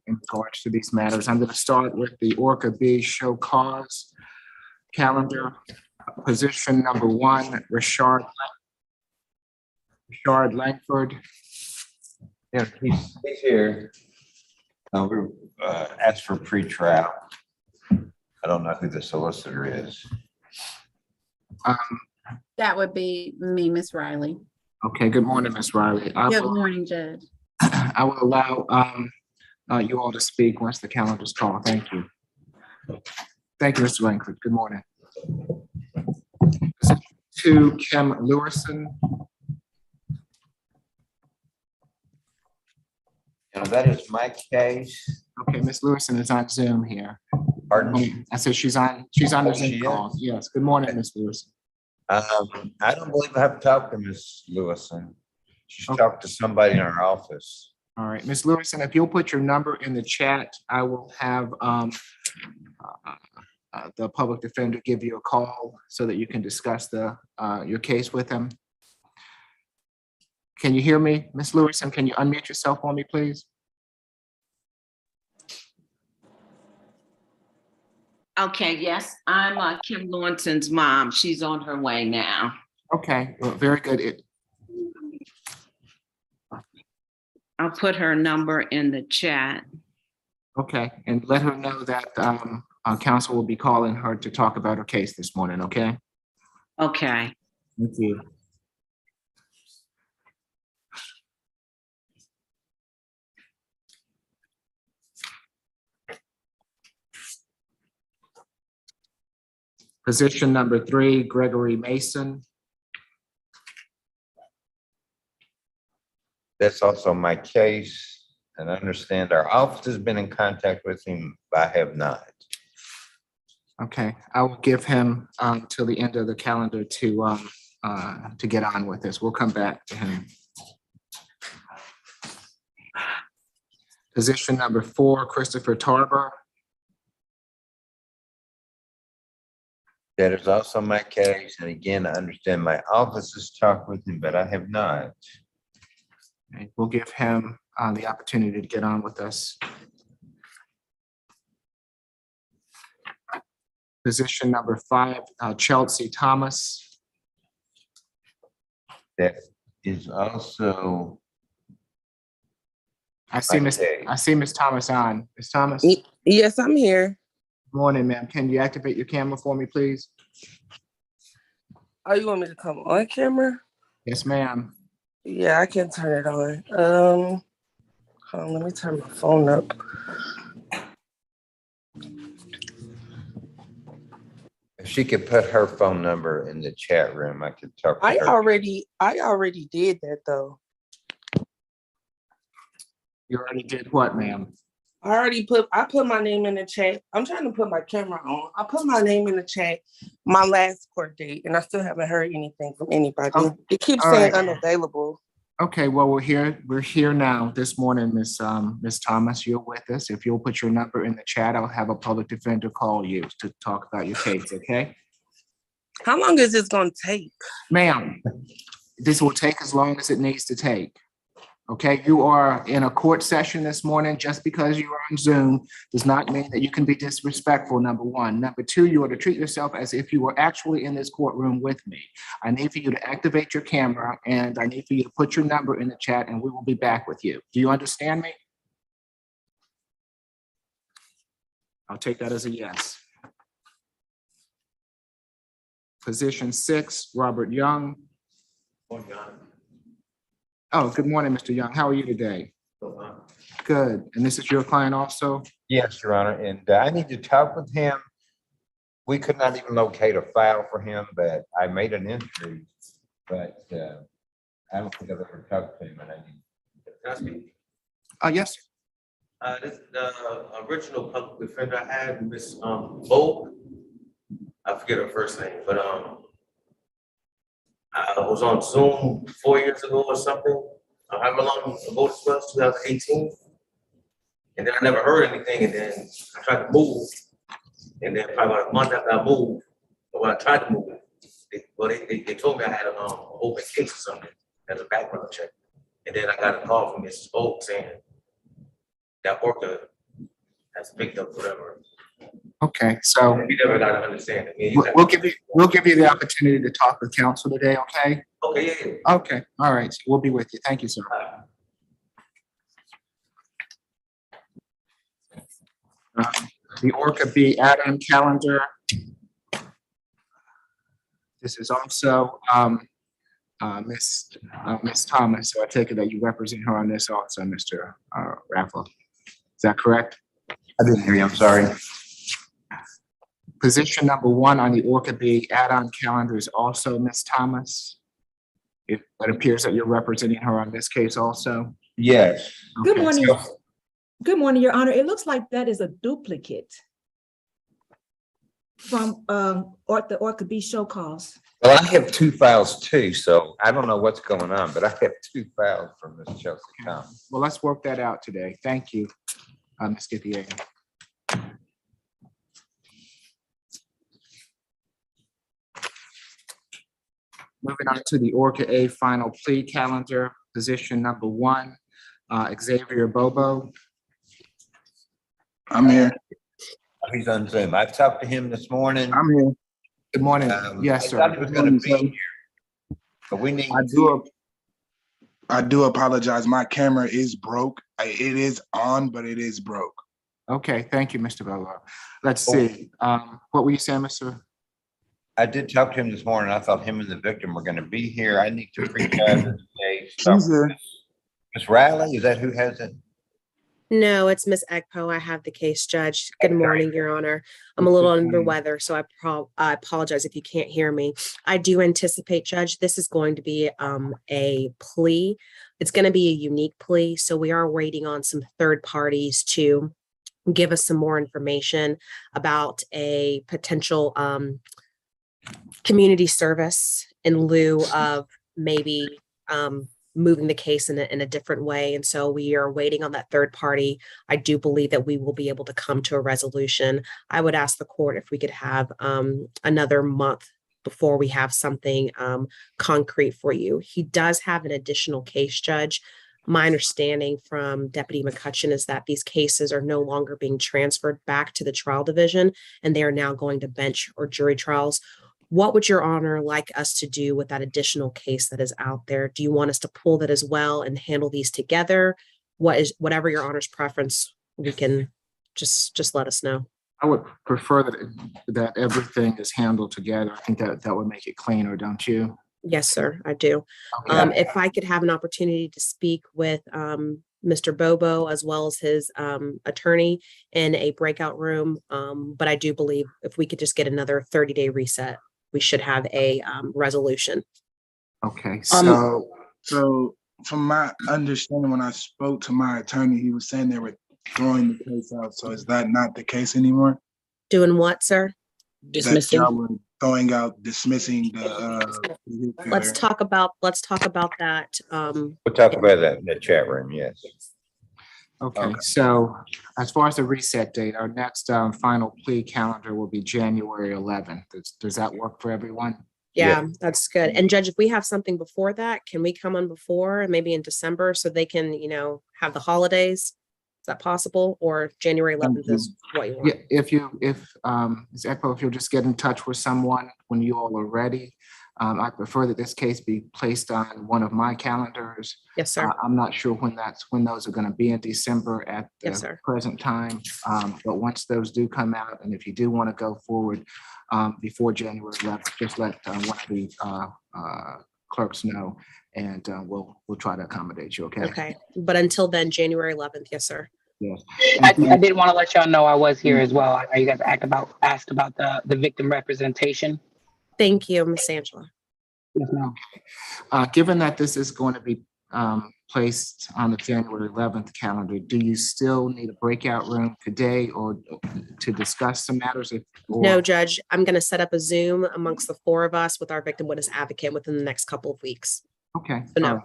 in regards to these matters. I'm going to start with the Orca B show cause calendar. Position number 1, Richard Langford. Yeah, he's here. We're asked for pre-trial. I don't know who the solicitor is. That would be me, Miss Riley. Okay, good morning, Ms. Riley. Good morning, Judge. I will allow you all to speak once the calendar's called. Thank you. Thank you, Mr. Langford. Good morning. To Kim Lewison. That is my case. Okay, Ms. Lewison is on Zoom here. Pardon? I said she's on the She Zoom is? call. Yes. Good morning, Ms. Lewison. I don't believe I have talked to Miss Lewison. She's Okay. talked to somebody in our office. All right, Ms. Lewison, if you'll put your number in the chat, I will have the public defender give you a call so that you can discuss your case with him. Can you hear me, Ms. Lewison? Can you unmute yourself for me, please? Okay, yes, I'm Kim Lewison's mom. She's on her way now. Okay, well, very good. I'll put her number in the chat. Okay, and let her know that counsel will be calling her to talk about her case this morning, okay? Okay. Thank you. Position number 3, Gregory Mason. That's also my case. And I understand our office has been in contact with him, but I have not. Okay, I will give him till the end of the calendar to get on with this. We'll come back to him. Position number 4, Christopher Tarver. That is also my case. And again, I understand my office has talked with him, but I have not. Okay, we'll give him the opportunity to get on with us. Position number 5, Chelsea Thomas. That is also I see Okay. Miss Thomas on. Miss Thomas, Yes, I'm here. morning, ma'am. Can you activate your camera for me, please? Oh, you want me to come on camera? Yes, ma'am. Yeah, I can turn it on. Hold on, let me turn my phone up. If she could put her phone number in the chat room, I could talk to I her. already did that though. You already did what, ma'am? I put my name in the chat. I'm trying to put my camera on. I put my name in the chat, my last court date, and I still haven't heard anything from anybody. Oh, It keeps all saying right. unavailable. Okay, well, we're here now this morning, Miss Thomas. You're with us. If you'll put your number in the chat, I'll have a public defender call you to talk about your case, okay? How long is this gonna take? Ma'am, this will take as long as it needs to take. Okay, you are in a court session this morning. Just because you are on Zoom does not mean that you can be disrespectful, number one. Number two, you are to treat yourself as if you were actually in this courtroom with me. I need for you to activate your camera and I need for you to put your number in the chat and we will be back with you. Do you understand me? I'll take that as a yes. Position 6, Robert Young. Oh, good morning, Mr. Young. How are you today? Good. And this is your client also? Yes, Your Honor, and I need to talk with him. We could not even locate a file for him, but I made an entry, but I don't think I've ever talked to him, and I need. Can I speak? Yes. This is the original public defender I had, Miss Vogue. I forget her first name, but I was on Zoom 4 years ago or something. However long ago this was, 2018. And then I never heard anything, and then I tried to move. And then probably about a month after I moved, or when I tried to move, they told me I had an open case or something as a background check. And then I got a call from Mrs. Oak saying that Orca has picked up whatever. Okay, so We never got to understand it. Me and you we'll got- we'll give you the opportunity to talk with council today, okay? Okay, yeah. Okay, all right, so we'll be with you. Thank you, sir. The Orca B add-on calendar. This is also Miss Thomas, so I take it that you represent her on this also, Mr. Raffle. Is that correct? I didn't hear you, I'm sorry. Position number 1 on the Orca B add-on calendar is also Miss Thomas. It appears that you're representing her on this case also. Yes. Good Okay, morning. so- Good morning, Your Honor. It looks like that is a duplicate from the Orca B show calls. Well, I have 2 files too, so I don't know what's going on, but I have 2 files from Miss Chelsea Thomas. Well, let's work that out today. Thank you, Ms. Githier. Moving on to the Orca A final plea calendar, position number 1, Xavier Bobo. I'm here. He's on Zoom. I've talked to him this morning. I'm here. Good morning. Yes, I sir. thought he was gonna be Sir. here, but we need. I do apologize. My camera is broke. It is on, but it is broke. Okay, thank you, Mr. Bobo. Let's see. What were you saying, Mr.? I did talk to him this morning. I thought him and the victim were gonna be here. I need to reach out to the case. He's here. Miss Riley, is that who has it? No, it's Miss Egpo. I have the case, Judge. Good morning, Your Honor. I'm a little under the weather, so I apologize if you can't hear me. I do anticipate, Judge, this is going to be a plea. It's going to be a unique plea, so we are waiting on some third parties to give us some more information about a potential community service in lieu of maybe moving the case in a different way. And so we are waiting on that third party. I do believe that we will be able to come to a resolution. I would ask the court if we could have another month before we have something concrete for you. He does have an additional case, Judge. My understanding from Deputy McCutcheon is that these cases are no longer being transferred back to the trial division, and they are now going to bench or jury trials. What would Your Honor like us to do with that additional case that is out there? Do you want us to pull that as well and handle these together? Whatever Your Honor's preference, we can just let us know. I would prefer that everything is handled together. I think that would make it cleaner, don't you? Yes, sir, I do. Okay. If I could have an opportunity to speak with Mr. Bobo as well as his attorney in a breakout room, but I do believe if we could just get another 30-day reset, we should have a resolution. Okay, so So from my understanding, when I spoke to my attorney, he was saying they were throwing the case out. So is that not the case anymore? Doing what, sir? That y'all were throwing out, dismissing the. Let's talk about that. We'll talk about that in the chat room, yes. okay, so as far as the reset date, our next final plea calendar will be January 11th. Does that work for everyone? Yeah, that's good. And Judge, if we have something before that, can we come on before, maybe in December, so they can, have the holidays? Is that possible? Or January 11th is what you want? Yeah, if Ms. Ekpo, if you'll just get in touch with someone when you all are ready. I prefer that this case be placed on one of my calendars. Yes, sir. I'm not sure when those are going to be in December at Yes, the sir. present time. But once those do come out, and if you do want to go forward before January 11th, just let one of the clerks know, and we'll try to accommodate you, okay? Okay, but until then, January 11th, yes, sir. Yes. I did want to let y'all know I was here as well. I know you guys asked about the victim representation. Thank you, Miss Angela. Yes, ma'am. Given that this is going to be placed on the January 11th calendar, do you still need a breakout room today or to discuss some matters? No, Judge, I'm going to set up a Zoom amongst the four of us with our victim witness advocate within the next couple of weeks. Okay. So no. all right.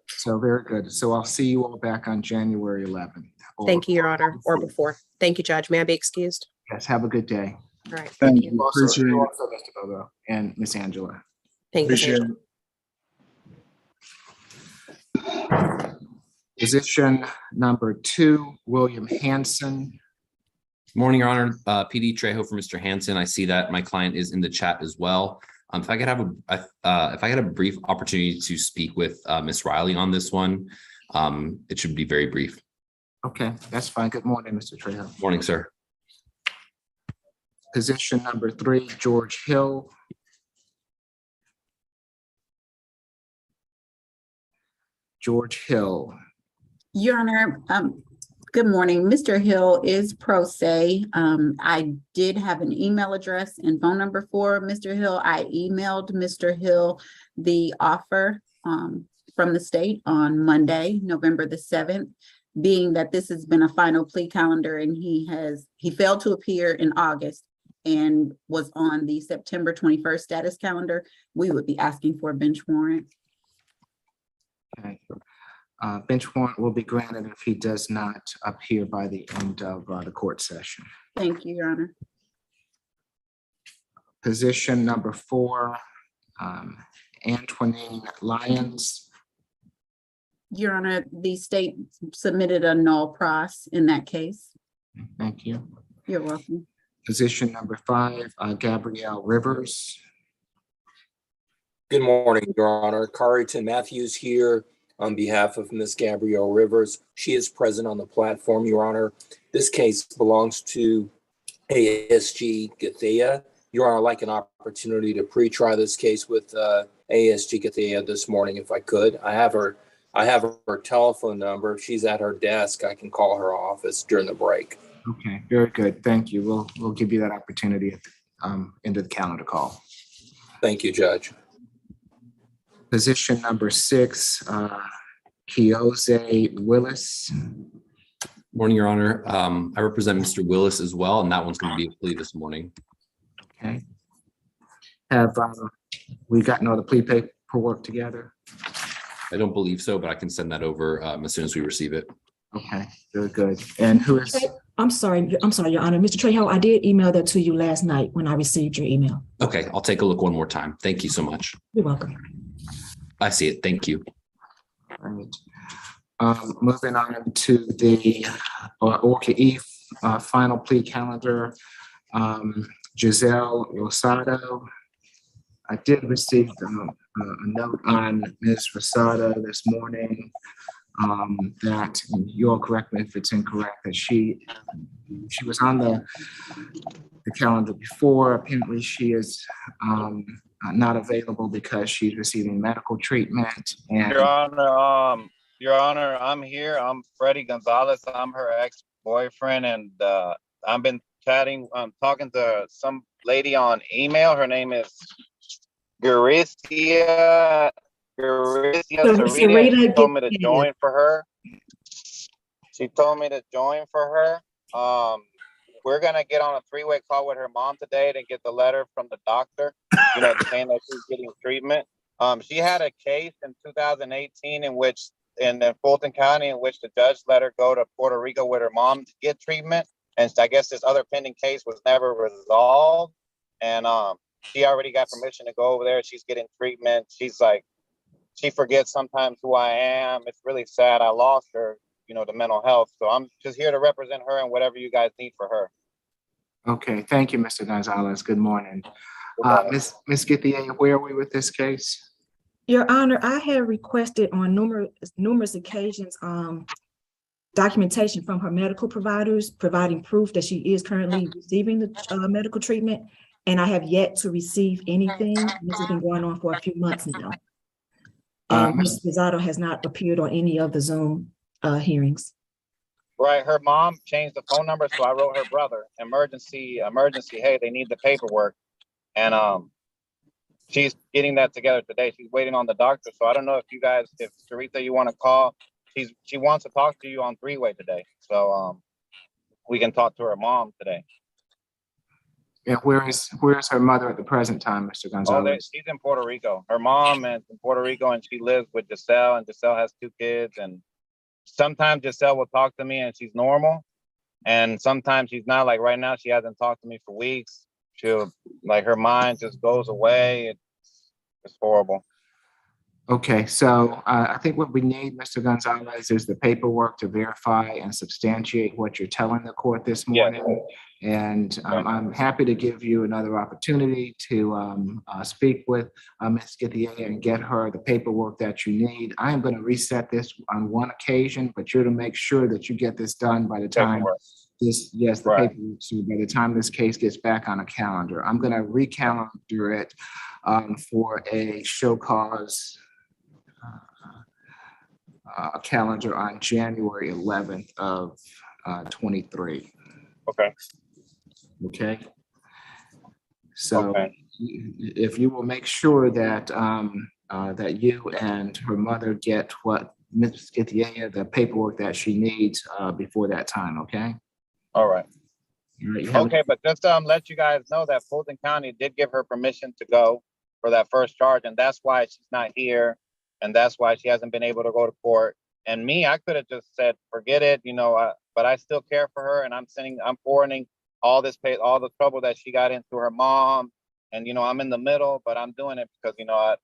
So very good. So I'll see you all back on January 11th. Thank you, Your Honor, or before. Thank you, Judge. May I be excused? Yes, have a good day. All right. Thank you. Also, Appreciate you it. also, Mr. Bobo and Miss Angela. Thank you, Miss Appreciate Angela. it. Position number 2, William Hanson. Morning, Your Honor. PD Trejo for Mr. Hanson. I see that my client is in the chat as well. If I could have if I had a brief opportunity to speak with Ms. Riley on this one, it should be very brief. Okay, that's fine. Good morning, Mr. Trejo. Morning, sir. Position number 3, George Hill. George Hill. Your Honor, good morning. Mr. Hill is pro se. I did have an email address and phone number for Mr. Hill. I emailed Mr. Hill the offer from the state on Monday, November the 7th, being that this has been a final plea calendar and he failed to appear in August and was on the September 21st status calendar. We would be asking for a bench warrant. Okay. Bench warrant will be granted if he does not appear by the end of the court session. Thank you, Your Honor. Position number 4, Antoinine Lyons. Your Honor, the state submitted a null pros in that case. Thank you. You're welcome. Position number 5, Gabrielle Rivers. Good morning, Your Honor. Carrington Matthews here on behalf of Ms. Gabrielle Rivers. She is present on the platform, Your Honor. This case belongs to ASG Gathea. Your Honor, I'd like an opportunity to pre-try this case with ASG Gathea this morning, if I could. I have her telephone number. If she's at her desk, I can call her office during the break. Okay, very good. Thank you. We'll give you that opportunity at the end of the calendar call. Thank you, Judge. Position number 6, Kioze Willis. Morning, Your Honor. I represent Mr. Willis as well, and that one's going to be a plea this morning. Okay. Have we gotten all the plea paperwork together? I don't believe so, but I can send that over as soon as we receive it. Okay, very good. And who is? I'm sorry, Your Honor. Mr. Trejo, I did email that to you last night when I received your email. Okay, I'll take a look one more time. Thank you so much. You're welcome. I see it. Thank you. Right. Moving on to the Orca Eve final plea calendar. Giselle Rosado. I did receive a note on Ms. Rosado this morning that, and you'll correct me if it's incorrect, that she was on the calendar before. Apparently she is not available because she's receiving medical treatment. And Your Honor, I'm here. I'm Freddie Gonzalez. I'm her ex-boyfriend, and I've been talking to some lady on email. Her name is Garicia Sarita. She told me to join for her. She told me to join for her. We're gonna get on a 3-way call with her mom today to get the letter from the doctor, saying that she's getting treatment. She had a case in 2018 in Fulton County in which the judge let her go to Puerto Rico with her mom to get treatment. And I guess this other pending case was never resolved. And she already got permission to go over there. She's getting treatment. She's like, she forgets sometimes who I am. It's really sad. I lost her, to mental health. So I'm just here to represent her and whatever you guys need for her. okay, thank you, Mr. Gonzalez. Good morning. Ms. Githia, where are we with this case? Your Honor, I have requested on numerous occasions documentation from her medical providers providing proof that she is currently receiving the medical treatment, and I have yet to receive anything. This has been going on for a few months now. And Ms. Rosado has not appeared on any of the Zoom hearings. Right, her mom changed the phone number, so I wrote her brother, emergency, hey, they need the paperwork. And she's getting that together today. She's waiting on the doctor. So I don't know if you guys, if Sarita, you want to call, she wants to talk to you on 3-way today. So we can talk to her mom today. And where is her mother at the present time, Mr. Gonzalez? She's in Puerto Rico. Her mom is in Puerto Rico, and she lives with Giselle, and Giselle has 2 kids. And sometimes Giselle will talk to me and she's normal. And sometimes she's not. Like right now, she hasn't talked to me for weeks. She'll, like, her mind just goes away. It's horrible. Okay, so I think what we need, Mr. Gonzalez, is the paperwork to verify and substantiate what you're telling the court this morning. And I'm happy to give you another opportunity to speak with Ms. Githia and get her the paperwork that you need. I am going to reset this on one occasion, but you're to make sure that you get this done by the time the paperwork, so by the time this case gets back on a calendar. I'm going to recalendar it for a show cause calendar on January 11th of 23. Okay. Okay. So if you will make sure that that you and her mother get what Ms. Githia, the paperwork that she needs before that time. Okay. All right. Okay, but just let you guys know that Fulton County did give her permission to go for that first charge, and that's why she's not here, and that's why she hasn't been able to go to court. And me, I could have just said, forget it, you know, but I still care for her, and I'm forwarding all the trouble that she got into her mom, and you know, I'm in the middle, but I'm doing it because you know,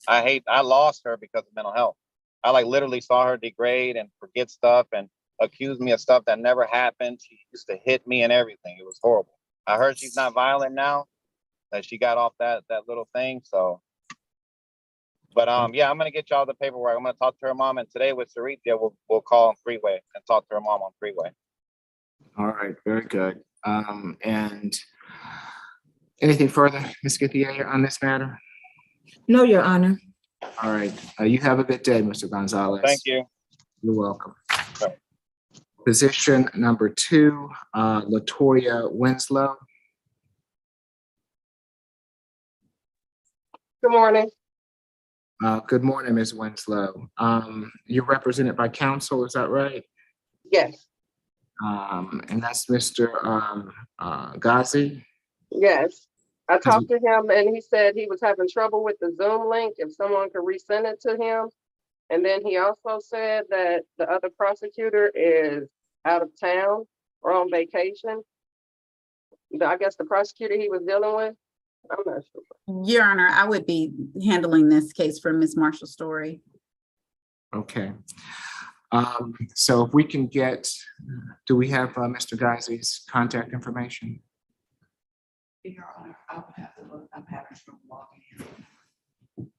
I lost her because of mental health. I like literally saw her degrade and forget stuff and accuse me of stuff that never happened. She used to hit me and everything. It was horrible. I heard she's not violent now, that she got off that little thing. So, but yeah, I'm gonna get y'all the paperwork. I'm gonna talk to her mom, and today with Sarithia, we'll call on freeway and talk to her mom on freeway. all right, very good. And anything further, Ms. Githia, on this matter? No, Your Honor. All right, you have a good day, Mr. Gonzalez. Thank you. You're welcome. Okay. Position number 2, Latoya Winslow. Good morning. Good morning, Ms. Winslow. You're represented by counsel, is that right? Yes. And that's Mr. Ghazi? Yes. I talked to him and he said he was having trouble with the Zoom link, if someone could resend it to him. And then he also said that the other prosecutor is out of town or on vacation. I guess the prosecutor he was dealing with, I'm not sure. Your Honor, I would be handling this case for Ms. Marshall Story. Okay. So if we can get, do we have Mr. Ghazi's contact information? Your Honor, I would have to look. I'm having trouble logging in.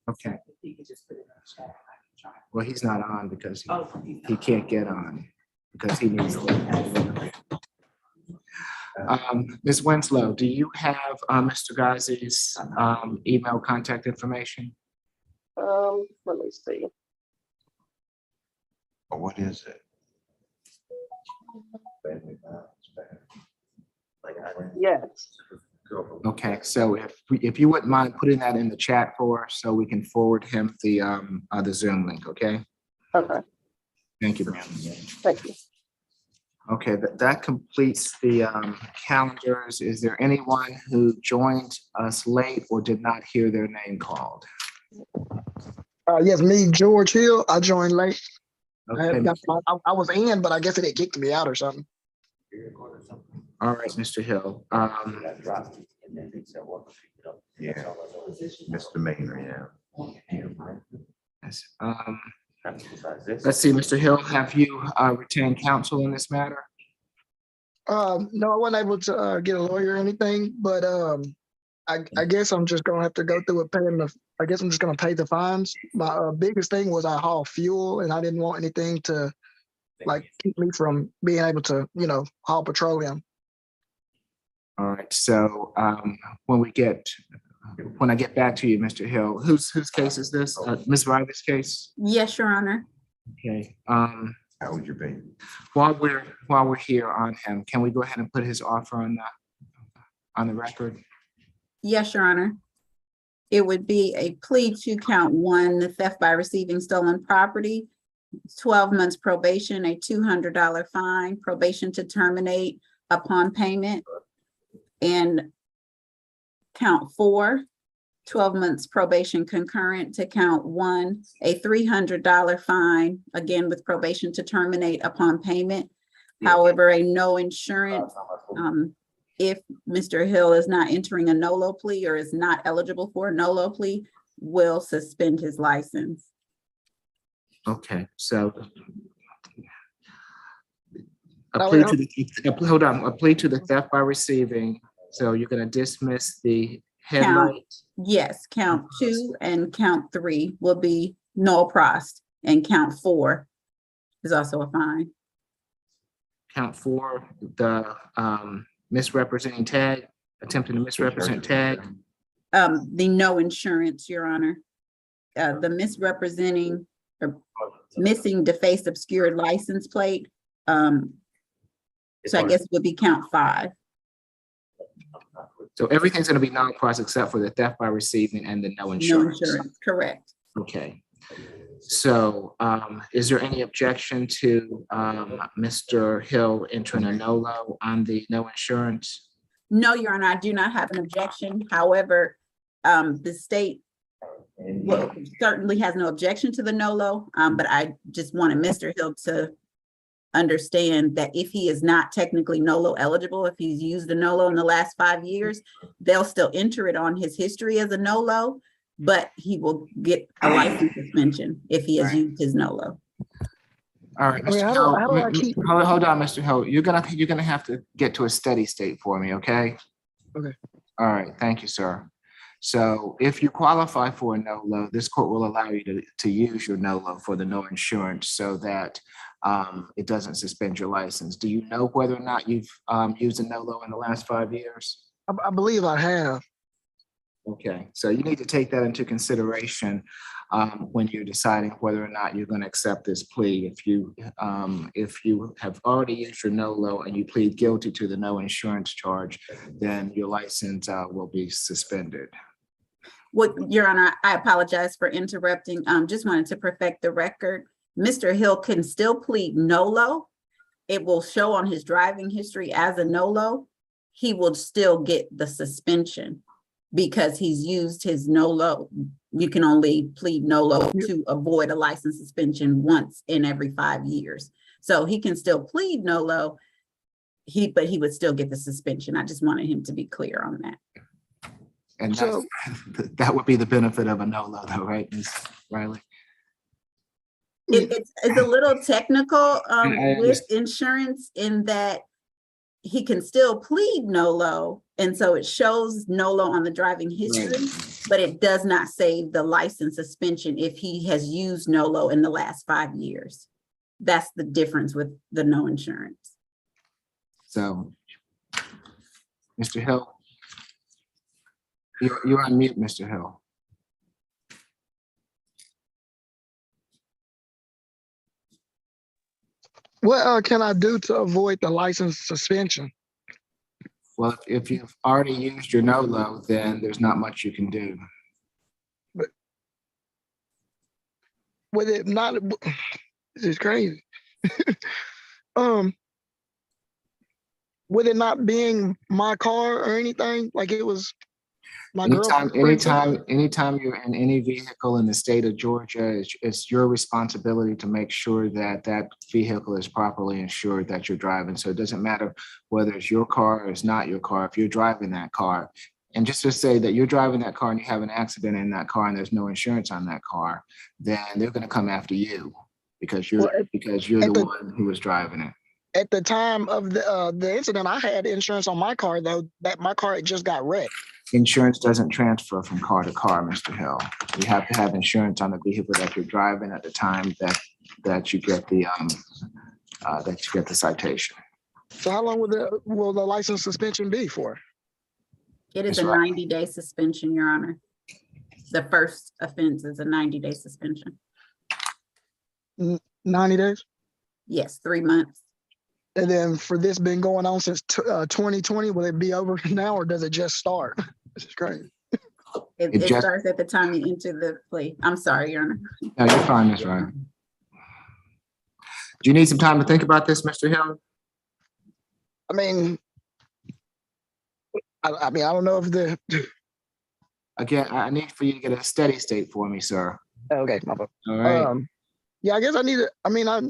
Okay. If he could just put it in the chat, I can try. Well, he's not on because Oh, he can't get on because he needs to. Ms. Winslow, do you have Mr. Ghazi's email contact information? Let me see. What is it? Yes. Okay, so if you wouldn't mind putting that in the chat for us so we can forward him the Zoom link, okay? Okay. Thank you, ma'am. Thank you. Okay, that completes the calendars. Is there anyone who joined us late or did not hear their name called? Yes, me, George Hill. I joined late. Okay. I was in, but I guess it kicked me out or something. All right, Mr. Hill. Yeah, Mr. Maynard, yeah. Yes, let's see, Mr. Hill, have you retained counsel in this matter? No, I wasn't able to get a lawyer or anything, but I guess I'm just gonna have to go through it I guess I'm just gonna pay the fines. My biggest thing was I haul fuel and I didn't want anything to like keep me from being able to, you know, haul petroleum. All right, so when I get back to you, Mr. Hill, whose case is this? Ms. Riley's case? Yes, Your Honor. Okay. How would your baby? While we're here on him, can we go ahead and put his offer on the record? Yes, Your Honor. It would be a plea to count 1, the theft by receiving stolen property, 12 months probation, a $200 fine, probation to terminate upon payment. And count 4, 12 months probation concurrent to count 1, a $300 fine, again with probation to terminate upon payment. However, a no insurance, if Mr. Hill is not entering a NOLO plea or is not eligible for a NOLO plea, will suspend his license. Okay, so a No, plea wait, to the, hold on, a plea to the theft by receiving. So you're gonna dismiss the headlight. Yes, count 2 and count 3 will be null prost, and count 4 is also a fine. Count 4, the misrepresenting tag, attempting to misrepresent tag. The no insurance, Your Honor. The misrepresenting or missing defaced obscured license plate. So I guess it would be count 5. So everything's gonna be non-cross except for the theft by receiving and the no No insurance. insurance, correct. Okay. So is there any objection to Mr. Hill entering a NOLO on the no insurance? No, Your Honor, I do not have an objection. However, the state certainly has no objection to the NOLO, but I just wanted Mr. Hill to understand that if he is not technically NOLO eligible, if he's used a NOLO in the last 5 years, they'll still enter it on his history as a NOLO, but he will get a license suspension if he has used his NOLO. All right, I mean, Mr. how do I Hill, keep? hold on, Mr. Hill. You're gonna have to get to a steady state for me, okay? Okay. All right, thank you, sir. So if you qualify for a NOLO, this court will allow you to use your NOLO for the no insurance so that it doesn't suspend your license. Do you know whether or not you've used a NOLO in the last 5 years? I believe I have. Okay, so you need to take that into consideration when you're deciding whether or not you're going to accept this plea. If you have already used your NOLO and you plead guilty to the no insurance charge, then your license will be suspended. What, Your Honor, I apologize for interrupting. Just wanted to perfect the record. Mr. Hill can still plead NOLO. It will show on his driving history as a NOLO. He will still get the suspension because he's used his NOLO. You can only plead NOLO to avoid a license suspension once in every 5 years. So he can still plead NOLO, but he would still get the suspension. I just wanted him to be clear on that. And that would be the benefit of a NOLO though, right, Ms. Riley? It's a little technical with insurance in that he can still plead NOLO, and so it shows NOLO on the driving history, but it does not save the license suspension if he has used NOLO in the last 5 years. That's the difference with the no insurance. So, Mr. Hill, you're on mute, Mr. Hill. What can I do to avoid the license suspension? Well, if you've already used your NOLO, then there's not much you can do. But with it not, this is crazy. With it not being my car or anything, like it was my girlfriend. Anytime you're in any vehicle in the state of Georgia, it's your responsibility to make sure that that vehicle is properly insured that you're driving. So it doesn't matter whether it's your car or it's not your car. If you're driving that car, and just to say that you're driving that car and you have an accident in that car and there's no insurance on that car, then they're going to come after you because you're the one who was driving it. At the time of the incident, I had insurance on my car, though, that my car had just got wrecked. Insurance doesn't transfer from car to car, Mr. Hill. You have to have insurance on the vehicle that you're driving at the time that you get the citation. So how long will the license suspension be for? It is a 90-day suspension, Your Honor. The first offense is a 90-day suspension. 90 days? Yes, 3 months. And then for this been going on since 2020, will it be over now or does it just start? This is crazy. It starts at the time you enter the plea. I'm sorry, Your Honor. No, you're fine, Ms. Ryan. Do you need some time to think about this, Mr. Hill? I mean, I don't know if Again, I need for you to get a steady state for me, sir. Okay, my fault. All right. Yeah, I guess I need it. I mean, I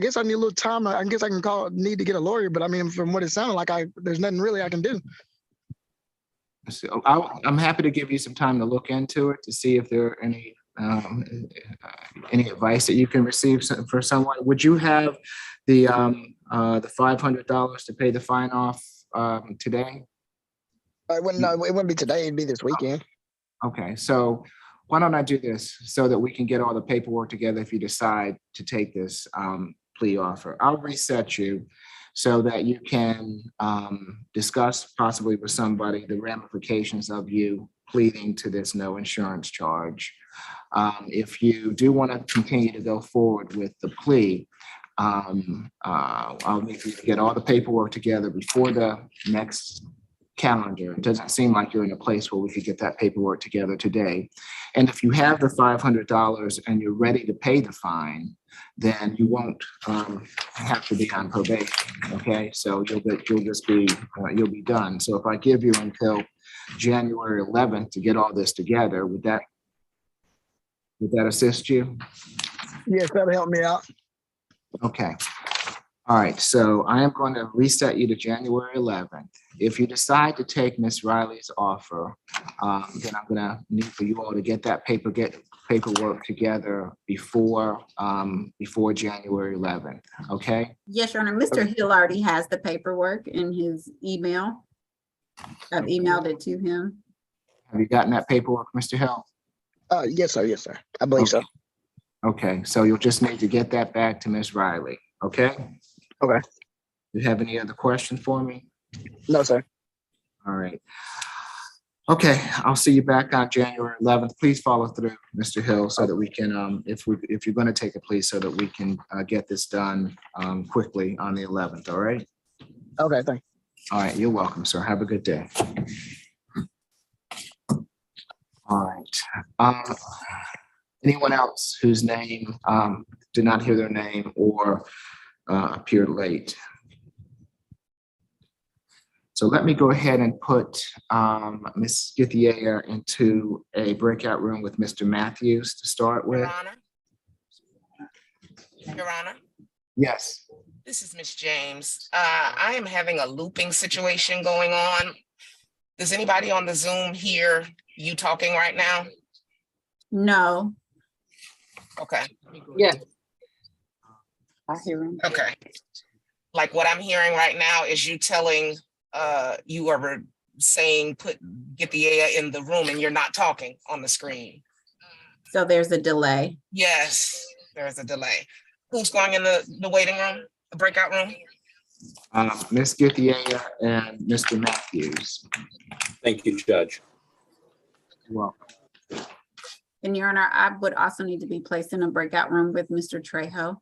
guess I need a little time. I guess I can need to get a lawyer, but I mean, from what it sounded like, there's nothing really I can do. So I'm happy to give you some time to look into it, to see if there are any advice that you can receive for someone. Would you have the $500 to pay the fine off today? It wouldn't be today, it'd be this weekend. Okay, so why don't I do this so that we can get all the paperwork together if you decide to take this plea offer. I'll reset you so that you can discuss possibly with somebody the ramifications of you pleading to this no insurance charge. If you do want to continue to go forward with the plea, I'll need you to get all the paperwork together before the next calendar. It doesn't seem like you're in a place where we could get that paperwork together today. And if you have the $500 and you're ready to pay the fine, then you won't have to be on probation. Okay, so you'll be done. So if I give you until January 11th to get all this together, would that assist you? Yes, that'll help me out. Okay. All right, so I am going to reset you to January 11th. If you decide to take Ms. Riley's offer, then I'm going to need for you all to get that paperwork together before January 11th. Okay. Yes, Your Honor. Mr. Hill already has the paperwork in his email. I've emailed it to him. Have you gotten that paperwork, Mr. Hill? Yes, sir. Yes, sir. I believe so. Okay, so you'll just need to get that back to Ms. Riley. Okay. Okay. You have any other question for me? No, sir. All right. Okay, I'll see you back on January 11th. Please follow through, Mr. Hill, so that we can, if you're going to take a plea, so that we can get this done quickly on the 11th. All right. Okay. Thank you. All right. You're welcome, sir. Have a good day. All right. Anyone else whose name did not hear their name or appeared late? So let me go ahead and put Ms. Githier into a breakout room with Mr. Matthews to start with. Your Honor, Yes. this is Miss James. I am having a looping situation going on. Does anybody on the Zoom hear you talking right now? No. Okay. Yeah. I hear him. Okay. Like what I'm hearing right now is you telling, you are saying, get the air in the room and you're not talking on the screen. So there's a delay. Yes, there's a delay. Who's going in the waiting room, the breakout room? Ms. Githier and Mr. Matthews. Thank you, Judge. You're welcome. And Your Honor, I would also need to be placed in a breakout room with Mr. Trejo.